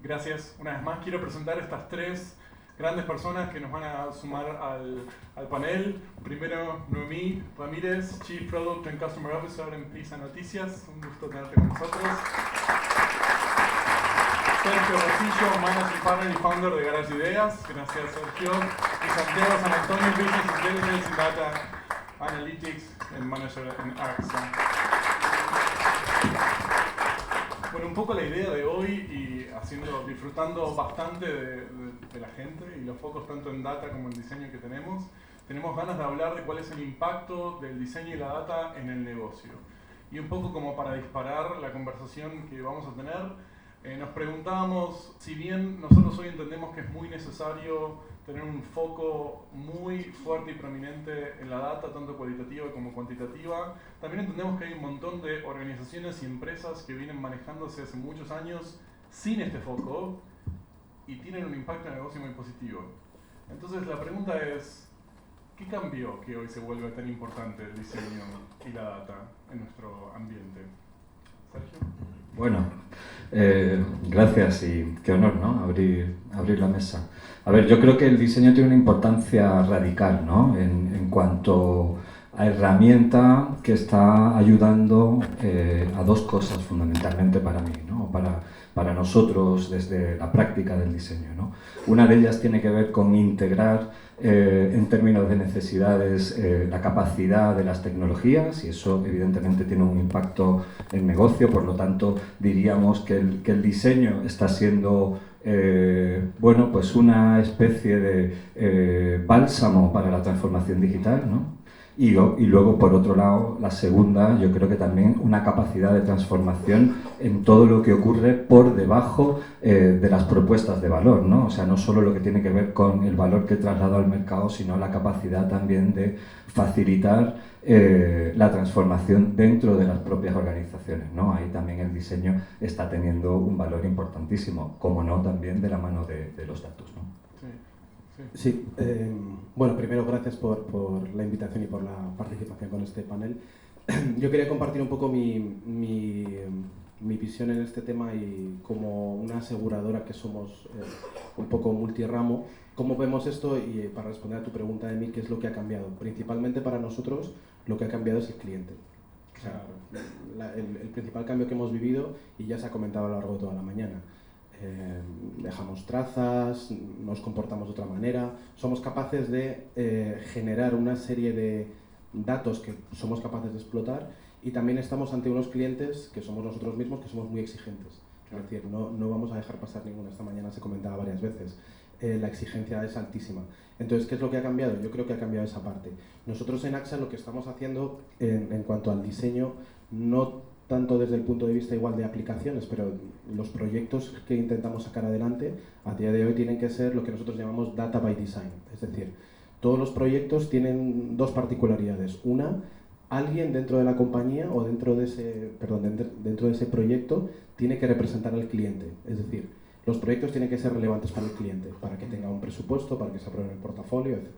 Gracias. Una vez más quiero presentar a estas tres grandes personas que nos van a sumar al panel. Primero, Noemí Ramírez, Chief Product and Customer Officer en Prisa Noticias. Un gusto tenerte con nosotros. Sergio Rosillo, Managing Partner y Founder de Garage Ideas. Gracias, Sergio. Y Santiago San Antonio, Business Intelligence and Data Analytics and Manager en AXA. Bueno, un poco la idea de hoy y disfrutando bastante de la gente y los focos tanto en data como en diseño que tenemos ganas de hablar de cuál es el impacto del diseño y la data en el negocio. Y un poco como para disparar la conversación que vamos a tener, nos preguntábamos, si bien nosotros hoy entendemos que es muy necesario tener un foco muy fuerte y prominente en la data, tanto cualitativa como cuantitativa, también entendemos que hay un montón de organizaciones y empresas que vienen manejándose hace muchos años sin este foco y tienen un impacto en el negocio muy positivo. Entonces la pregunta es, ¿qué cambió que hoy se vuelve tan importante el diseño y la data en nuestro ambiente? Sergio. Bueno, gracias y qué honor, ¿no? Abrir la mesa. A ver, yo creo que el diseño tiene una importancia radical, ¿no? En cuanto a herramienta que está ayudando a dos cosas fundamentalmente para mí, ¿no? Para nosotros desde la práctica del diseño, ¿no? Una de ellas tiene que ver con integrar en términos de necesidades la capacidad de las tecnologías, y eso evidentemente tiene un impacto en negocio. Por lo tanto diríamos que el diseño está siendo bueno, pues una especie de bálsamo para la transformación digital, ¿no? Y luego, por otro lado, la segunda, yo creo que también una capacidad de transformación en todo lo que ocurre por debajo de las propuestas de valor, ¿no? O sea, no solo lo que tiene que ver con el valor que traslado al mercado, sino la capacidad también de facilitar la transformación dentro de las propias organizaciones, ¿no? Ahí también el diseño está teniendo un valor importantísimo, como no también de la mano de los datos, ¿no? Sí, bueno, primero gracias por la invitación y por la participación con este panel. Yo quería compartir un poco mi visión en este tema y como una aseguradora que somos un poco multiramo, ¿cómo vemos esto? Y para responder a tu pregunta, Emi, ¿qué es lo que ha cambiado? Principalmente para nosotros lo que ha cambiado es el cliente. O sea, el principal cambio que hemos vivido, y ya se ha comentado a lo largo de toda la mañana, dejamos trazas, nos comportamos de otra manera, somos capaces de generar una serie de datos que somos capaces de explotar, y también estamos ante unos clientes que somos nosotros mismos, que somos muy exigentes. Es decir, no vamos a dejar pasar ninguna. Esta mañana se comentaba varias veces, la exigencia es altísima. Entonces, ¿qué es lo que ha cambiado? Yo creo que ha cambiado esa parte. Nosotros en AXA lo que estamos haciendo en cuanto al diseño, no tanto desde el punto de vista igual de aplicaciones, pero los proyectos que intentamos sacar adelante a día de hoy tienen que ser lo que nosotros llamamos data by design. Es decir, todos los proyectos tienen dos particularidades. Una, alguien dentro de la compañía o dentro de ese proyecto tiene que representar al cliente. Es decir, los proyectos tienen que ser relevantes para el cliente, para que tenga un presupuesto, para que se apruebe el portafolio, etc.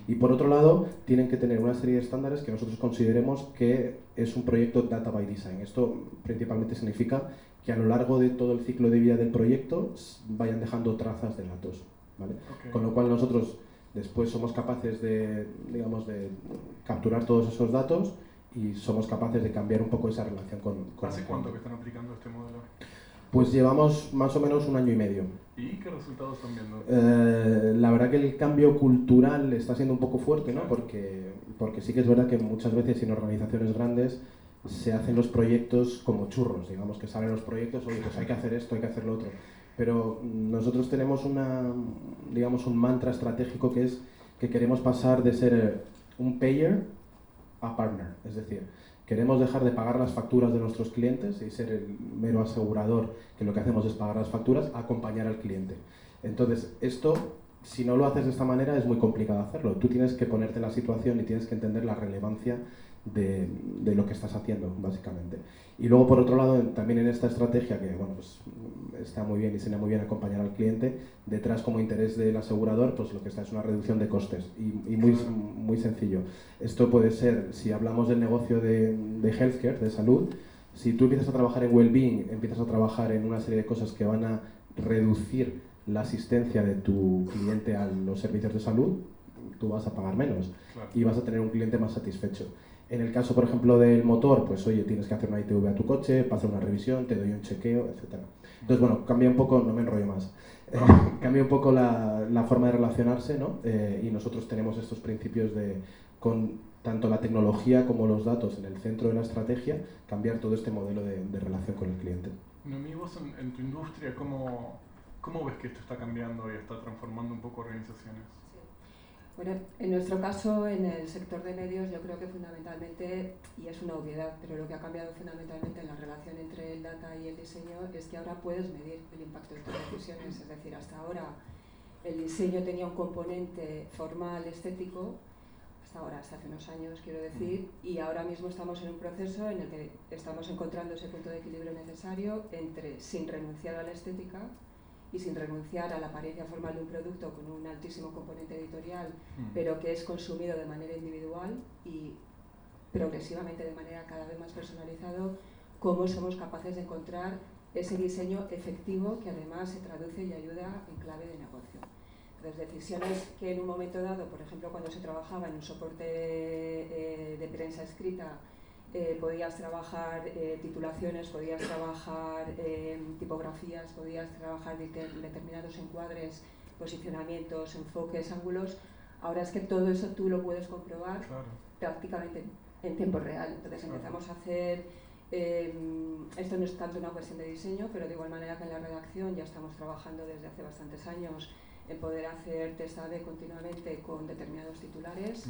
Y por otro lado, tienen que tener una serie de estándares que nosotros consideremos que es un proyecto data by design. Esto principalmente significa que a lo largo de todo el ciclo de vida del proyecto vayan dejando trazas de datos, ¿vale? Okay. Con lo cual nosotros después somos capaces de, digamos, de capturar todos esos datos y somos capaces de cambiar un poco esa relación con ¿Hace cuánto que están aplicando este modelo? Pues llevamos más o menos 1 año y medio. ¿Y qué resultados están viendo? La verdad que el cambio cultural está siendo un poco fuerte, ¿no? Porque sí que es verdad que muchas veces en organizaciones grandes se hacen los proyectos como churros, digamos, que salen los proyectos, oye, pues hay que hacer esto, hay que hacer lo otro. Pero nosotros tenemos un mantra estratégico que es que queremos pasar de ser un payer a partner, es decir, queremos dejar de pagar las facturas de nuestros clientes y ser el mero asegurador que lo que hacemos es pagar las facturas, acompañar al cliente. Entonces, esto, si no lo haces de esta manera, es muy complicado hacerlo. Tú tienes que ponerte en la situación y tienes que entender la relevancia de lo que estás haciendo, básicamente. Y luego, por otro lado, también en esta estrategia, que bueno, pues, está muy bien y suena muy bien acompañar al cliente, detrás como interés del asegurador, pues lo que está es una reducción de costes y muy sencillo. Esto puede ser, si hablamos del negocio de healthcare, de salud, si tú empiezas a trabajar en well-being, empiezas a trabajar en una serie de cosas que van a reducir la asistencia de tu cliente a los servicios de salud, tú vas a pagar menos y vas a tener un cliente más satisfecho. En el caso, por ejemplo, del motor, pues oye, tienes que hacer una ITV a tu coche, para hacer una revisión, te doy un chequeo, etc. Entonces, bueno, cambia un poco, no me enrollo más, cambia un poco la forma de relacionarse, ¿no? Y nosotros tenemos estos principios de, con tanto la tecnología como los datos en el centro de la estrategia, cambiar todo este modelo de relación con el cliente. Noemí, vos en tu industria, ¿cómo ves que esto está cambiando y está transformando un poco organizaciones? Bueno, en nuestro caso, en el sector de medios, yo creo que fundamentalmente, y es una obviedad, pero lo que ha cambiado fundamentalmente en la relación entre el data y el diseño es que ahora puedes medir el impacto de tus decisiones. Es decir, hasta ahora el diseño tenía un componente formal, estético, hasta hace unos años, quiero decir, y ahora mismo estamos en un proceso en el que estamos encontrando ese punto de equilibrio necesario entre, sin renunciar a la estética, y sin renunciar a la apariencia formal de un producto con un altísimo componente editorial, pero que es consumido de manera individual y progresivamente de manera cada vez más personalizado, cómo somos capaces de encontrar ese diseño efectivo que además se traduce y ayuda en clave de negocio. Entonces, decisiones que en un momento dado, por ejemplo, cuando se trabajaba en un soporte de prensa escrita, podías trabajar titulaciones, podías trabajar tipografías, podías trabajar determinados encuadres, posicionamientos, enfoques, ángulos. Ahora es que todo eso tú lo puedes comprobar prácticamente en tiempo real. Entonces empezamos a hacer, esto no es tanto una cuestión de diseño, pero de igual manera que en la redacción ya estamos trabajando desde hace bastantes años en poder hacer test A/B continuamente con determinados titulares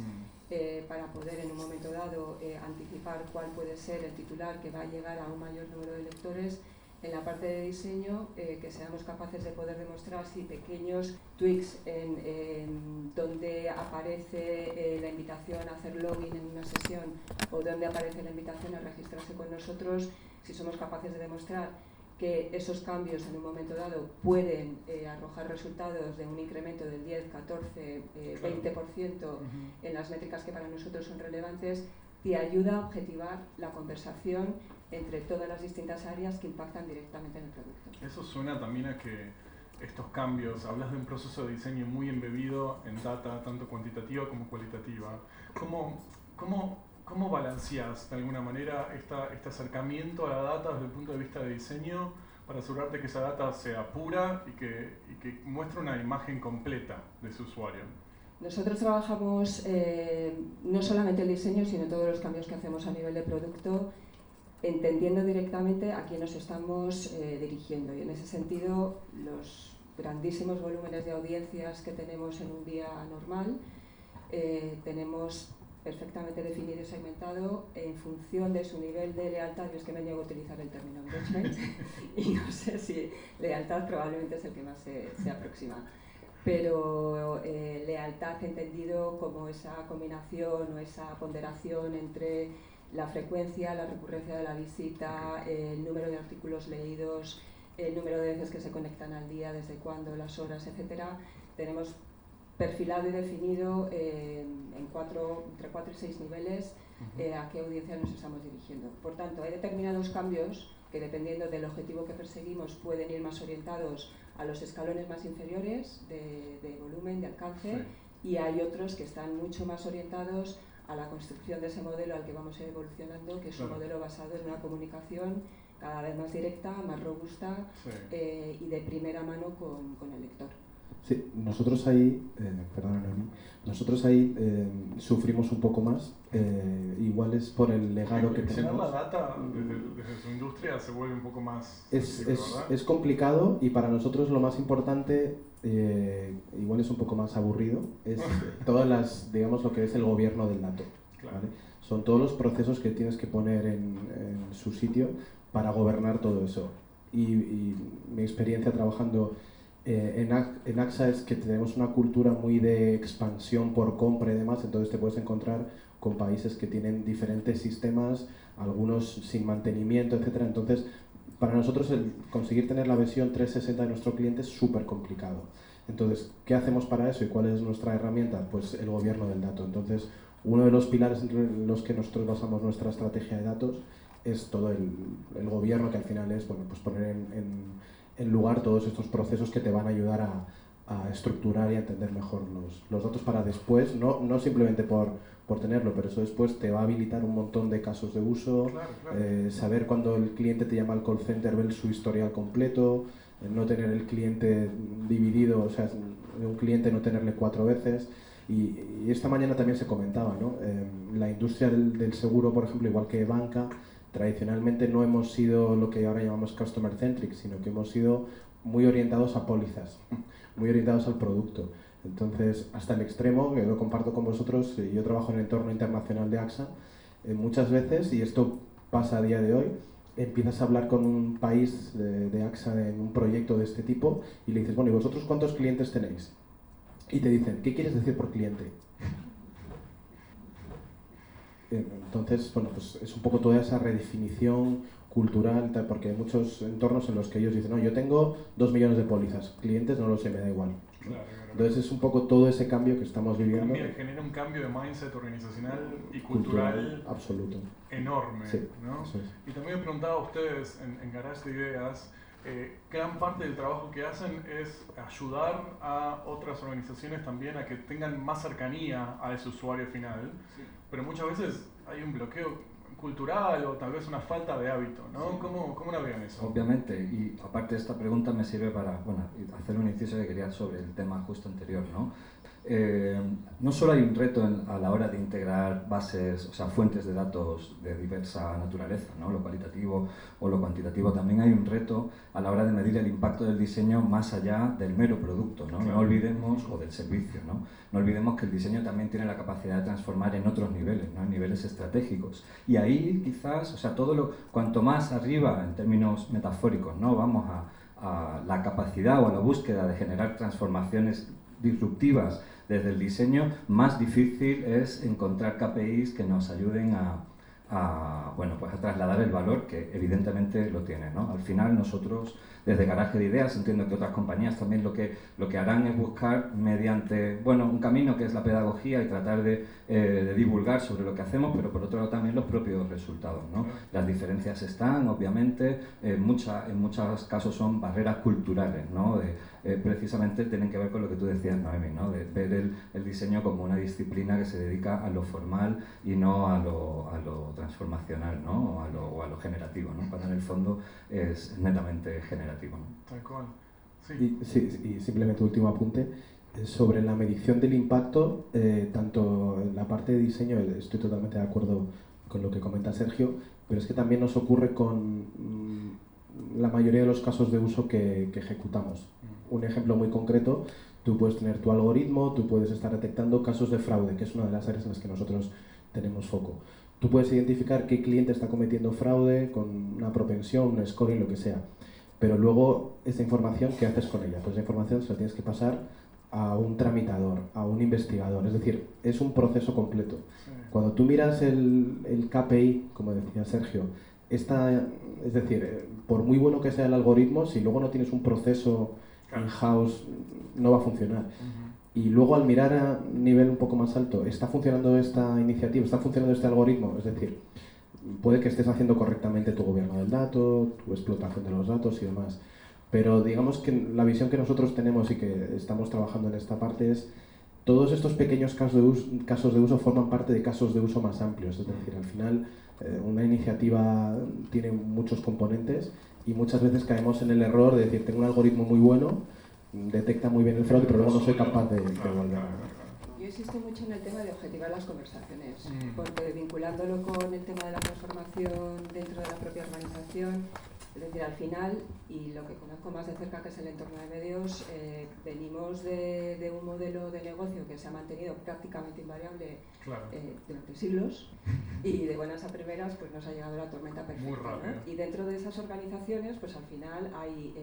para poder en un momento dado anticipar cuál puede ser el titular que va a llegar a un mayor número de lectores. En la parte de diseño, que seamos capaces de poder demostrar si pequeños tweaks en donde aparece la invitación a hacer login en una sesión o donde aparece la invitación a registrarse con nosotros, si somos capaces de demostrar que esos cambios en un momento dado pueden arrojar resultados de un incremento del 10, 14, 20% en las métricas que para nosotros son relevantes, te ayuda a objetivar la conversación entre todas las distintas áreas que impactan directamente en el producto. Eso suena también a que estos cambios, hablas de un proceso de diseño muy embebido en data, tanto cuantitativa como cualitativa. ¿Cómo balanceas de alguna manera este acercamiento a la data desde el punto de vista de diseño para asegurarte que esa data sea pura y que muestre una imagen completa de su usuario? Nosotros trabajamos no solamente el diseño, sino todos los cambios que hacemos a nivel de producto, entendiendo directamente a quién nos estamos dirigiendo. Y en ese sentido, los grandísimos volúmenes de audiencias que tenemos en un día normal, tenemos perfectamente definido y segmentado en función de su nivel de lealtad. Yo es que me niego a utilizar el término engagement y no sé si lealtad probablemente es el que más se aproxima. Pero lealtad entendido como esa combinación o esa ponderación entre la frecuencia, la recurrencia de la visita, el número de artículos leídos, el número de veces que se conectan al día, desde cuándo, las horas, etcétera. Tenemos perfilado y definido entre 4 y 6 niveles a qué audiencia nos estamos dirigiendo. Por tanto, hay determinados cambios que, dependiendo del objetivo que perseguimos, pueden ir más orientados a los escalones más inferiores de volumen, de alcance, y hay otros que están mucho más orientados a la construcción de ese modelo al que vamos a ir evolucionando, que es un modelo basado en una comunicación cada vez más directa, más robusta y de primera mano con el lector. Sí, nosotros ahí, nosotros ahí sufrimos un poco más, igual es por el legado que tenemos. La data desde su industria se vuelve un poco más es complicado, y para nosotros lo más importante, igual es un poco más aburrido, es todas las, digamos, lo que es el gobierno del dato. ¿Vale? Son todos los procesos que tienes que poner en su sitio para gobernar todo eso. Y mi experiencia trabajando en AXA es que tenemos una cultura muy de expansión por compra y demás, entonces te puedes encontrar con países que tienen diferentes sistemas, algunos sin mantenimiento, etcétera. Entonces, para nosotros el conseguir tener la versión 360 de nuestro cliente es súper complicado. Entonces, ¿qué hacemos para eso y cuál es nuestra herramienta? Pues el gobierno del dato. Entonces, uno de los pilares en los que nosotros basamos nuestra estrategia de datos es todo el gobierno, que al final es, bueno, pues poner en lugar todos estos procesos que te van a ayudar a estructurar y a entender mejor los datos para después, no simplemente por tenerlo, pero eso después te va a habilitar un montón de casos de uso, saber cuando el cliente te llama al call center, ver su historial completo, no tener el cliente dividido, o sea, un cliente no tenerle 4 veces. Y esta mañana también se comentaba, ¿no? La industria del seguro, por ejemplo, igual que banca, tradicionalmente no hemos sido lo que ahora llamamos customer centric, sino que hemos sido muy orientados a pólizas, muy orientados al producto. Entonces, hasta el extremo, que lo comparto con vosotros, yo trabajo en el entorno internacional de AXA, muchas veces, y esto pasa a día de hoy, empiezas a hablar con un país de AXA en un proyecto de este tipo y le dices, bueno, ¿y vosotros cuántos clientes tenéis? Y te dicen, ¿qué quieres decir por cliente? Entonces, bueno, pues es un poco toda esa redefinición cultural, porque hay muchos entornos en los que ellos dicen, no, yo tengo 2 millones de pólizas, clientes no lo sé, me da igual. Claro. Entonces es un poco todo ese cambio que estamos viviendo. Genera un cambio de mindset organizacional y cultural absoluto, enorme, sí, ¿no? Eso es. Y también me preguntaba a ustedes en Garage de Ideas, gran parte del trabajo que hacen es ayudar a otras organizaciones también a que tengan más cercanía a ese usuario final, sí. Pero muchas veces hay un bloqueo cultural o tal vez una falta de hábito, ¿no? Sí. ¿Cómo navegan eso? Obviamente, y aparte de esta pregunta me sirve para hacer un inciso que quería sobre el tema justo anterior, ¿no? No solo hay un reto a la hora de integrar bases, o sea, fuentes de datos de diversa naturaleza, ¿no? Lo cualitativo o lo cuantitativo, también hay un reto a la hora de medir el impacto del diseño más allá del mero producto, ¿no? Claro. No olvidemos, o del servicio, ¿no? No olvidemos que el diseño también tiene la capacidad de transformar en otros niveles, ¿no? En niveles estratégicos. Y ahí quizás, o sea, cuanto más arriba en términos metafóricos, ¿no? Vamos a la capacidad o a la búsqueda de generar transformaciones disruptivas desde el diseño, más difícil es encontrar KPIs que nos ayuden a trasladar el valor que evidentemente lo tiene, ¿no? Al final nosotros desde Garaje de Ideas, entiendo que otras compañías también lo que harán es buscar mediante un camino que es la pedagogía y tratar de divulgar sobre lo que hacemos, pero por otro lado también los propios resultados, ¿no? Las diferencias están, obviamente, en muchos casos son barreras culturales, ¿no? Precisamente tienen que ver con lo que tú decías, Noemi, ¿no? De ver el diseño como una disciplina que se dedica a lo formal y no a lo transformacional, ¿no? o a lo generativo, ¿no? Cuando en el fondo es netamente generativo, ¿no? Tal cual. Sí. Y simplemente último apunte sobre la medición del impacto, tanto en la parte de diseño, estoy totalmente de acuerdo con lo que comenta Sergio, pero es que también nos ocurre con la mayoría de los casos de uso que ejecutamos. Un ejemplo muy concreto, tú puedes tener tu algoritmo, tú puedes estar detectando casos de fraude, que es una de las áreas en las que nosotros tenemos foco. Tú puedes identificar qué cliente está cometiendo fraude con una propensión, un scoring, lo que sea. Pero luego, esta información, ¿qué haces con ella? Pues esa información se la tienes que pasar a un tramitador, a un investigador. Es decir, es un proceso completo. Sí. Cuando tú miras el KPI, como decía Sergio, es decir, por muy bueno que sea el algoritmo, si luego no tienes un proceso in-house, no va a funcionar. Y luego al mirar a nivel un poco más alto, ¿está funcionando esta iniciativa? ¿Está funcionando este algoritmo? Es decir, puede que estés haciendo correctamente tu gobierno del dato, tu explotación de los datos y demás. Pero digamos que la visión que nosotros tenemos y que estamos trabajando en esta parte es todos estos pequeños casos de uso forman parte de casos de uso más amplios. Es decir, al final una iniciativa tiene muchos componentes y muchas veces caemos en el error de decir, tengo un algoritmo muy bueno, detecta muy bien el fraude, pero luego no soy capaz de devolverlo. Yo insisto mucho en el tema de objetivar las conversaciones, porque vinculándolo con el tema de la transformación dentro de la propia organización, es decir, al final, y lo que conozco más de cerca que es el entorno de medios, venimos de un modelo de negocio que se ha mantenido prácticamente invariable durante siglos, y de buenas a primeras pues nos ha llegado la tormenta perfecta, ¿no? Y dentro de esas organizaciones pues al final hay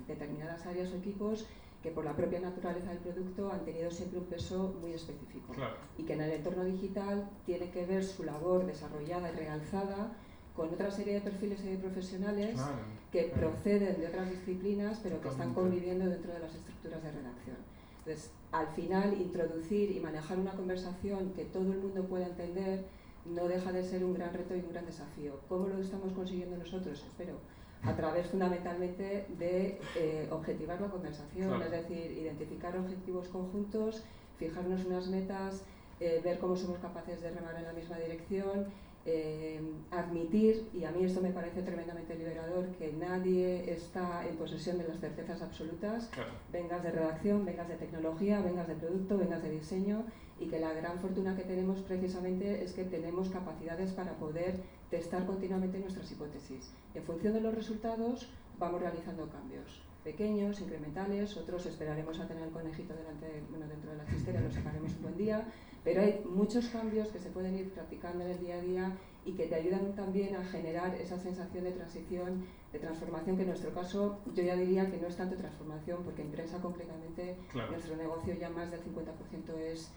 determinadas áreas o equipos que por la propia naturaleza del producto han tenido siempre un peso muy específico, y que en el entorno digital tiene que ver su labor desarrollada y realzada con otra serie de perfiles y de profesionales que proceden de otras disciplinas pero que están conviviendo dentro de las estructuras de redacción. Entonces, al final, introducir y manejar una conversación que todo el mundo pueda entender no deja de ser un gran reto y un gran desafío. ¿Cómo lo estamos consiguiendo nosotros? Espero a través fundamentalmente de objetivar la conversación, claro. Es decir, identificar objetivos conjuntos, fijarnos unas metas, ver cómo somos capaces de remar en la misma dirección, admitir, y a mí esto me parece tremendamente liberador, que nadie está en posesión de las certezas absolutas, claro. Vengas de redacción, vengas de tecnología, vengas de producto, vengas de diseño, y que la gran fortuna que tenemos precisamente es que tenemos capacidades para poder testar continuamente nuestras hipótesis. En función de los resultados vamos realizando cambios, pequeños, incrementales, otros esperaremos a tener el conejito dentro de la chistera, lo sacaremos un buen día, pero hay muchos cambios que se pueden ir practicando en el día a día y que te ayudan también a generar esa sensación de transición, de transformación, que en nuestro caso yo ya diría que no es tanto transformación, porque en prensa concretamente claro. Nuestro negocio ya más del 50% es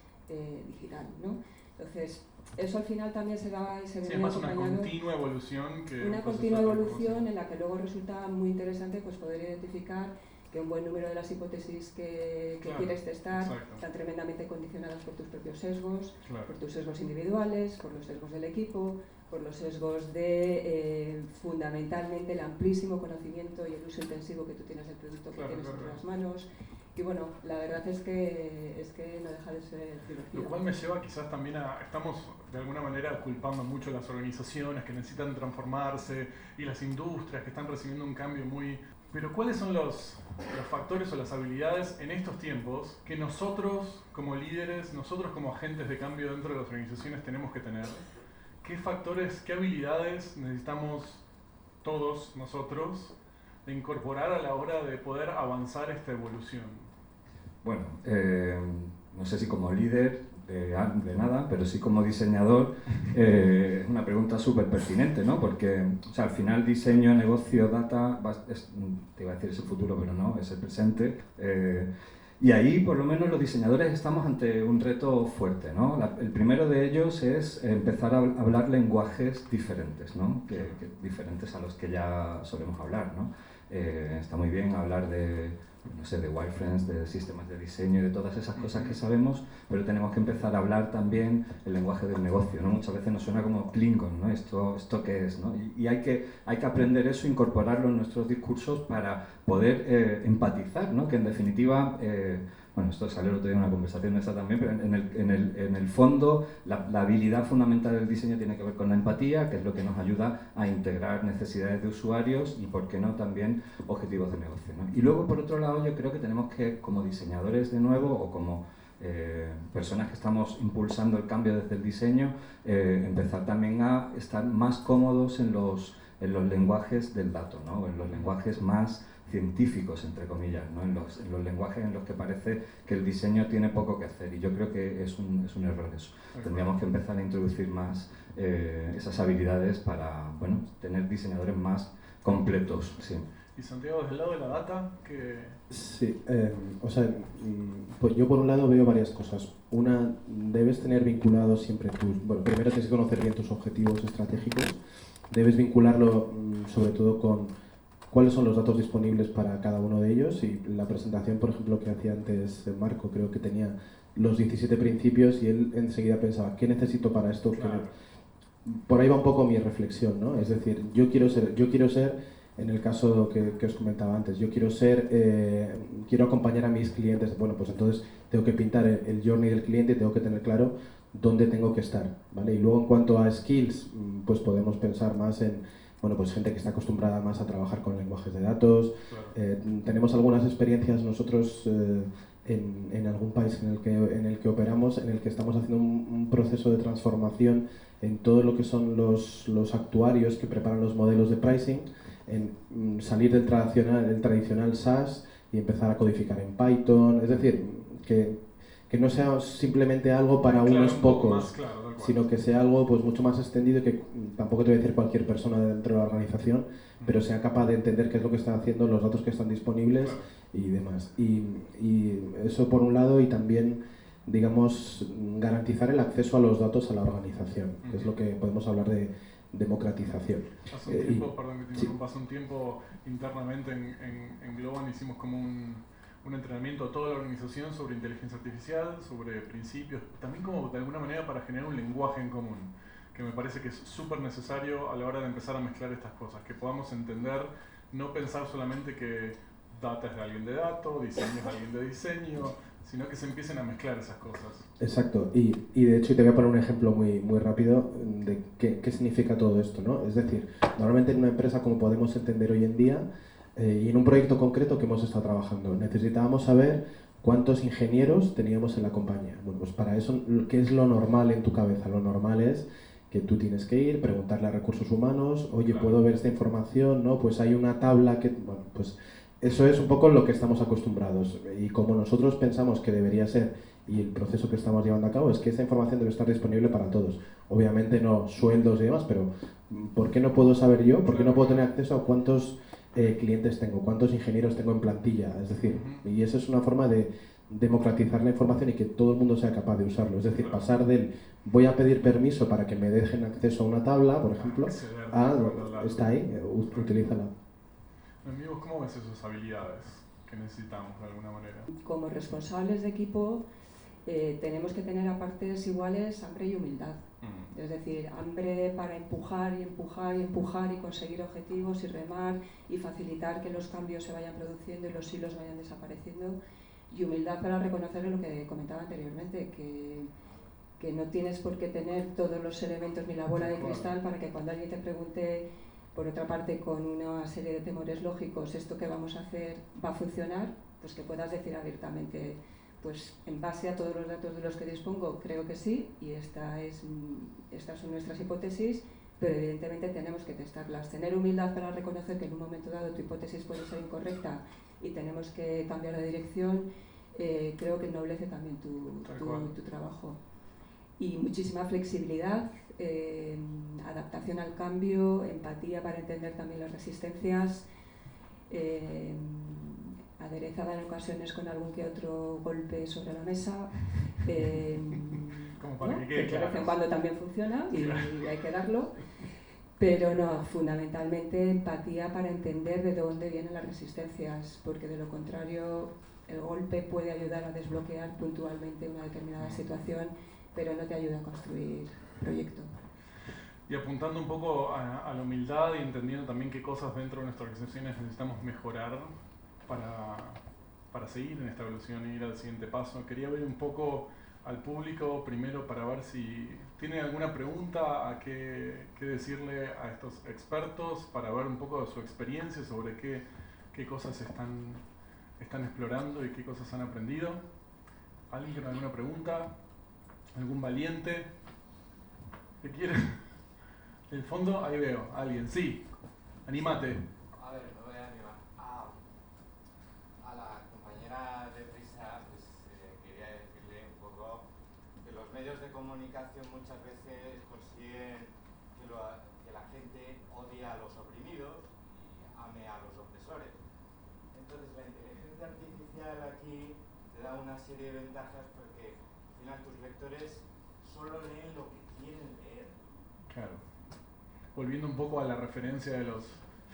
digital, ¿no? Entonces, eso al final también se va y se ve sí, es más una continua evolución que una continua evolución en la que luego resulta muy interesante pues poder identificar que un buen número de las hipótesis que claro, quieres testar exacto. están tremendamente condicionadas por tus propios sesgos, claro. por tus sesgos individuales, por los sesgos del equipo, por los sesgos de fundamentalmente el amplísimo conocimiento y el uso intensivo que tú tienes del producto que tienes entre las manos. Y bueno, la verdad es que no deja de ser divertido. Lo cual me lleva quizás también estamos de alguna manera culpando mucho a las organizaciones que necesitan transformarse y las industrias que están recibiendo un cambio muy... Pero ¿cuáles son los factores o las habilidades en estos tiempos que nosotros como líderes, nosotros como agentes de cambio dentro de las organizaciones tenemos que tener? ¿Qué factores, qué habilidades necesitamos todos nosotros de incorporar a la hora de poder avanzar esta evolución? Bueno, no sé si como líder de nada, pero sí como diseñador, es una pregunta súper pertinente, ¿no? Porque o sea, al final diseño, negocio, data, te iba a decir es el futuro, pero no, es el presente. Y ahí, por lo menos, los diseñadores estamos ante un reto fuerte, ¿no? El primero de ellos es empezar a hablar lenguajes diferentes, ¿no? Diferentes a los que ya solemos hablar, ¿no? Está muy bien hablar de, no sé, de wireframes, de sistemas de diseño y de todas esas cosas que sabemos, pero tenemos que empezar a hablar también el lenguaje del negocio, ¿no? Muchas veces nos suena como Klingon, ¿no? ¿Esto qué es, no? Y hay que aprender eso, incorporarlo en nuestros discursos para poder empatizar, ¿no? Que en definitiva, bueno, esto salió el otro día en una conversación esa también, pero en el fondo la habilidad fundamental del diseño tiene que ver con la empatía, que es lo que nos ayuda a integrar necesidades de usuarios y, por qué no, también objetivos de negocio, ¿no? Y luego, por otro lado, yo creo que tenemos que, como diseñadores de nuevo o como personas que estamos impulsando el cambio desde el diseño, empezar también a estar más cómodos en los lenguajes del dato, ¿no? En los lenguajes más científicos, entre comillas, ¿no? En los lenguajes en los que parece que el diseño tiene poco que hacer, y yo creo que es un error eso. Tendríamos que empezar a introducir más esas habilidades para, bueno, tener diseñadores más completos. Sí. Y Santiago, desde el lado de la data, que... Sí, o sea, pues yo por un lado veo varias cosas. Una, debes tener vinculados siempre bueno, primero tienes que conocer bien tus objetivos estratégicos, debes vincularlo sobre todo con cuáles son los datos disponibles para cada uno de ellos, y la presentación, por ejemplo, que hacía antes Marco, creo que tenía los 17 principios y él enseguida pensaba, ¿qué necesito para esto? Claro. Por ahí va un poco mi reflexión, ¿no? Es decir, yo quiero ser en el caso que os comentaba antes, yo quiero acompañar a mis clientes, bueno, pues entonces tengo que pintar el journey del cliente y tengo que tener claro dónde tengo que estar, ¿vale? Y luego en cuanto a skills, pues podemos pensar más en, bueno, pues gente que está acostumbrada más a trabajar con lenguajes de datos. Claro. Tenemos algunas experiencias nosotros en algún país en el que operamos, en el que estamos haciendo un proceso de transformación en todo lo que son los actuarios que preparan los modelos de pricing, en salir del tradicional SaaS y empezar a codificar en Python. Es decir, que no sea simplemente algo para unos pocos, sino que sea algo pues mucho más extendido, y que tampoco te voy a decir cualquier persona dentro de la organización, pero sea capaz de entender qué es lo que están haciendo, los datos que están disponibles y demás. Y eso por un lado, y también, digamos, garantizar el acceso a los datos a la organización, que es lo que podemos hablar de democratización. Hace un tiempo, perdón que te interrumpa, hace un tiempo internamente en Globan hicimos como un entrenamiento a toda la organización sobre inteligencia artificial, sobre principios, también como de alguna manera para generar un lenguaje en común, que me parece que es súper necesario a la hora de empezar a mezclar estas cosas, que podamos entender no pensar solamente que data es de alguien de datos, diseño es de alguien de diseño, sino que se empiecen a mezclar esas cosas. Exacto, y de hecho te voy a poner un ejemplo muy rápido de qué significa todo esto, ¿no? Es decir, normalmente en una empresa, como podemos entender hoy en día, y en un proyecto concreto que hemos estado trabajando, necesitábamos saber cuántos ingenieros teníamos en la compañía. Bueno, pues para eso, ¿qué es lo normal en tu cabeza? Lo normal es que tú tienes que ir, preguntarle a recursos humanos, oye, Claro. ¿puedo ver esta información? ¿No? Pues hay una tabla que... Bueno, pues eso es un poco lo que estamos acostumbrados. Y como nosotros pensamos que debería ser, y el proceso que estamos llevando a cabo, es que esa información debe estar disponible para todos. Obviamente no sueldos y demás, pero ¿por qué no puedo saber yo? ¿Por qué no puedo tener acceso a cuántos clientes tengo? ¿Cuántos ingenieros tengo en plantilla? Es decir, y esa es una forma de democratizar la información y que todo el mundo sea capaz de usarlo. Es decir, pasar del voy a pedir permiso para que me dejen acceso a una tabla, por ejemplo, a está ahí, utilízala. Amigos, ¿cómo ves esas habilidades que necesitamos de alguna manera? Como responsables de equipo tenemos que tener a partes iguales hambre y humildad. Es decir, hambre para empujar y empujar y empujar y conseguir objetivos y remar y facilitar que los cambios se vayan produciendo y los hilos vayan desapareciendo. Y humildad para reconocer lo que comentaba anteriormente, que no tienes por qué tener todos los elementos ni la bola de cristal para que cuando alguien te pregunte, por otra parte, con una serie de temores lógicos, esto que vamos a hacer va a funcionar, pues que puedas decir abiertamente, pues en base a todos los datos de los que dispongo, creo que sí, y estas son nuestras hipótesis, pero evidentemente tenemos que testarlas. Tener humildad para reconocer que en un momento dado tu hipótesis puede ser incorrecta y tenemos que cambiar de dirección, creo que ennoblece también tu trabajo. Y muchísima flexibilidad, adaptación al cambio, empatía para entender también las resistencias, aderezada en ocasiones con algún que otro golpe sobre la mesa, como para ¿no? que de vez en cuando también funciona y hay que darlo, pero no, fundamentalmente empatía para entender de dónde vienen las resistencias, porque de lo contrario el golpe puede ayudar a desbloquear puntualmente una determinada situación, pero no te ayuda a construir proyecto. Y apuntando un poco a la humildad y entendiendo también qué cosas dentro de nuestras organizaciones necesitamos mejorar para seguir en esta evolución e ir al siguiente paso. Quería ver un poco al público primero para ver si tienen alguna pregunta a qué decirle a estos expertos, para ver un poco de su experiencia sobre qué cosas están explorando y qué cosas han aprendido. ¿Alguien tiene alguna pregunta? ¿Algún valiente? ¿Qué quiere? En el fondo, ahí veo, alguien. Sí, anímate. A ver, me voy a animar. A la compañera de Prisa, pues quería decirle un poco que los medios de comunicación muchas veces consiguen que la gente odie a los oprimidos y ame a los opresores. Entonces la inteligencia artificial aquí te da una serie de ventajas porque al final tus lectores solo leen lo que quieren leer. Claro. Volviendo un poco a la referencia de los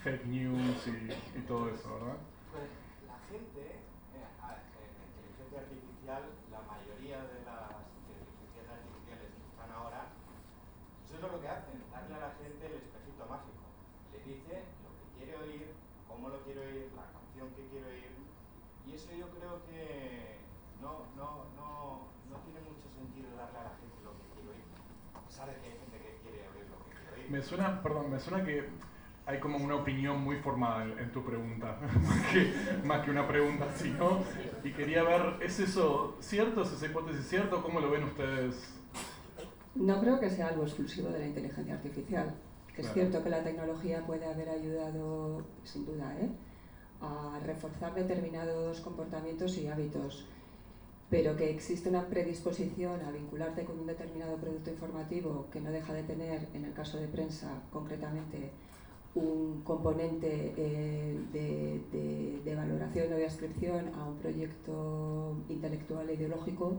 fake news y todo eso, ¿verdad? Pues la gente, en la inteligencia artificial, la mayoría de las inteligencias artificiales que están ahora, eso es lo que hacen, darle a la gente el espejito mágico. Le dice lo que quiere oír, cómo lo quiere oír, la canción que quiere oír, y eso yo creo que no tiene mucho sentido darle a la gente lo que quiere oír, a pesar de que hay gente que quiere oír lo que quiere oír. Me suena que hay como una opinión muy formada en tu pregunta, más que una pregunta así, ¿no? Y quería ver, ¿es eso cierto? ¿Es esa hipótesis cierta? ¿Cómo lo ven ustedes? No creo que sea algo exclusivo de la inteligencia artificial. Es cierto que la tecnología puede haber ayudado, sin duda, a reforzar determinados comportamientos y hábitos, pero que existe una predisposición a vincularte con un determinado producto informativo que no deja de tener, en el caso de prensa concretamente, un componente de valoración o de ascripción a un proyecto intelectual e ideológico,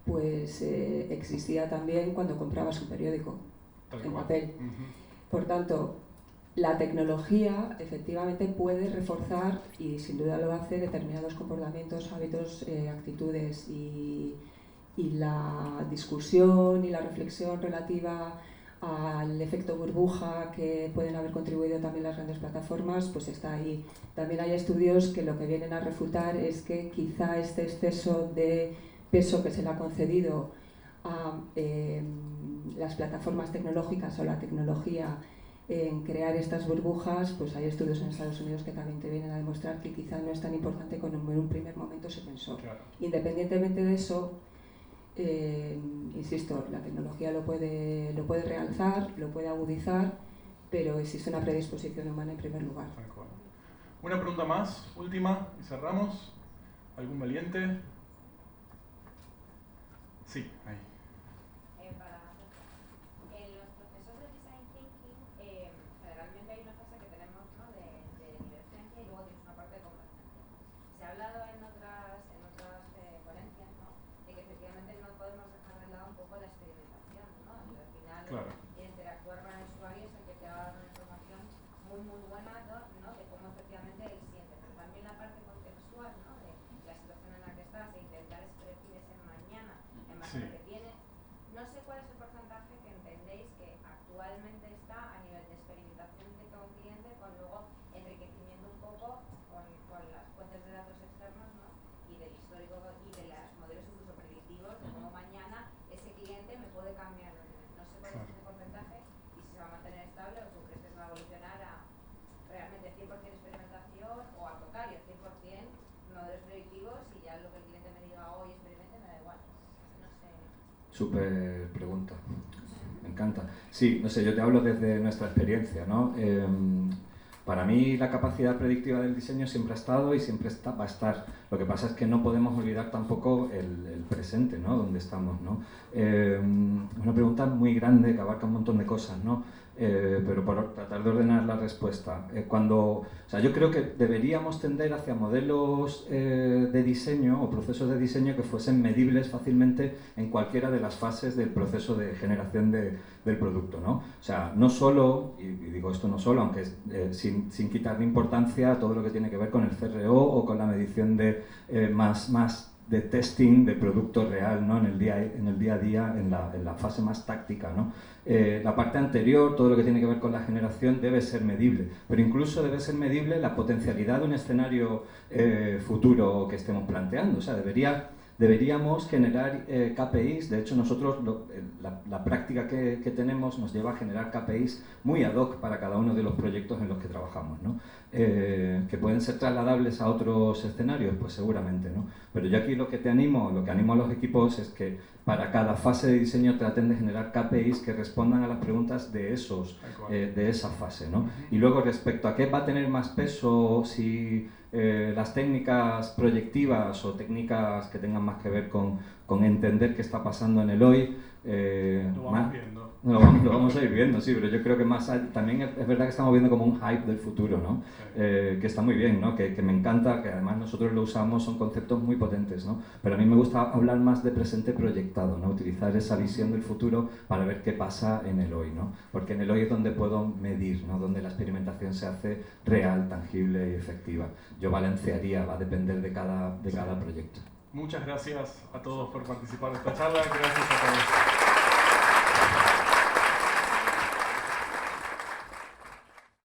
pues existía también cuando comprabas un periódico en papel. Por tanto, la tecnología efectivamente puede reforzar, y sin duda lo hace, determinados comportamientos, hábitos, actitudes, y la discusión y la reflexión relativa al efecto burbuja que pueden haber contribuido también las grandes plataformas, pues está ahí. También hay estudios que lo que vienen a refutar es que quizá este exceso de peso que se le ha concedido a las plataformas tecnológicas o la tecnología en crear estas burbujas, pues hay estudios en Estados Unidos que también te vienen a demostrar que quizá no es tan importante como en un primer momento se pensó. Claro. Independientemente de eso, insisto, la tecnología lo puede realzar, lo puede agudizar, pero existe una predisposición humana en primer lugar. Una pregunta más, última, y cerramos. ¿Algún valiente? Sí, ahí. En los procesos de design thinking, generalmente hay una fase que tenemos, ¿no?, de divergencia y luego tienes una parte de convergencia. Se ha hablado en otras ponencias, ¿no?, de que efectivamente no podemos dejar de lado un poco la experimentación, ¿no? Y al final, claro, interactuar con el usuario es el que te va a dar una información muy buena, ¿no?, de cómo efectivamente él siente, pero también la parte contextual, ¿no?, de la situación en la que estás e intentar predecir ese mañana en base a lo que tienes. No sé cuál es el porcentaje que entendéis que actualmente está a nivel de experimentación de todo un cliente con luego enriquecimiento un poco con las fuentes de datos externos, ¿no?, y del histórico y de los modelos incluso predictivos de cómo mañana ese cliente me puede cambiar. No sé cuál es ese porcentaje y si se va a mantener estable o tú crees que se va a evolucionar a realmente 100% experimentación o al contrario, 100% modelos predictivos y ya lo que el cliente me diga hoy experimente me da igual. No sé. Súper pregunta, me encanta. Sí, no sé, yo te hablo desde nuestra experiencia, ¿no? Para mí la capacidad predictiva del diseño siempre ha estado y siempre va a estar. Lo que pasa es que no podemos olvidar tampoco el presente, ¿no?, donde estamos, ¿no? Una pregunta muy grande que abarca un montón de cosas, ¿no? Pero por tratar de ordenar la respuesta. O sea, yo creo que deberíamos tender hacia modelos de diseño o procesos de diseño que fuesen medibles fácilmente en cualquiera de las fases del proceso de generación del producto, ¿no? O sea, no solo, y digo esto no solo, aunque sin quitarle importancia a todo lo que tiene que ver con el CRO o con la medición de más de testing de producto real, ¿no?, en el día a día, en la fase más táctica, ¿no? La parte anterior, todo lo que tiene que ver con la generación, debe ser medible, pero incluso debe ser medible la potencialidad de un escenario futuro que estemos planteando. O sea, deberíamos generar KPIs. De hecho, nosotros la práctica que tenemos nos lleva a generar KPIs muy ad hoc para cada uno de los proyectos en los que trabajamos, ¿no? ¿Que pueden ser trasladables a otros escenarios? Pues seguramente, ¿no? Pero yo aquí lo que animo a los equipos es que para cada fase de diseño traten de generar KPIs que respondan a las preguntas de esa fase, ¿no? Y luego, respecto a qué va a tener más peso, si las técnicas proyectivas o técnicas que tengan más que ver con entender qué está pasando en el hoy, lo vamos viendo. Lo vamos a ir viendo, sí, pero yo creo que también es verdad que estamos viendo como un hype del futuro, ¿no? Sí. Que está muy bien, ¿no? Que me encanta, que además nosotros lo usamos, son conceptos muy potentes, ¿no? Pero a mí me gusta hablar más de presente proyectado, ¿no? Utilizar esa visión del futuro para ver qué pasa en el hoy, ¿no? Porque en el hoy es donde puedo medir, ¿no? Donde la experimentación se hace real, tangible y efectiva. Yo balancearía, va a depender de cada proyecto. Muchas gracias a todos por participar de esta charla, gracias a todos.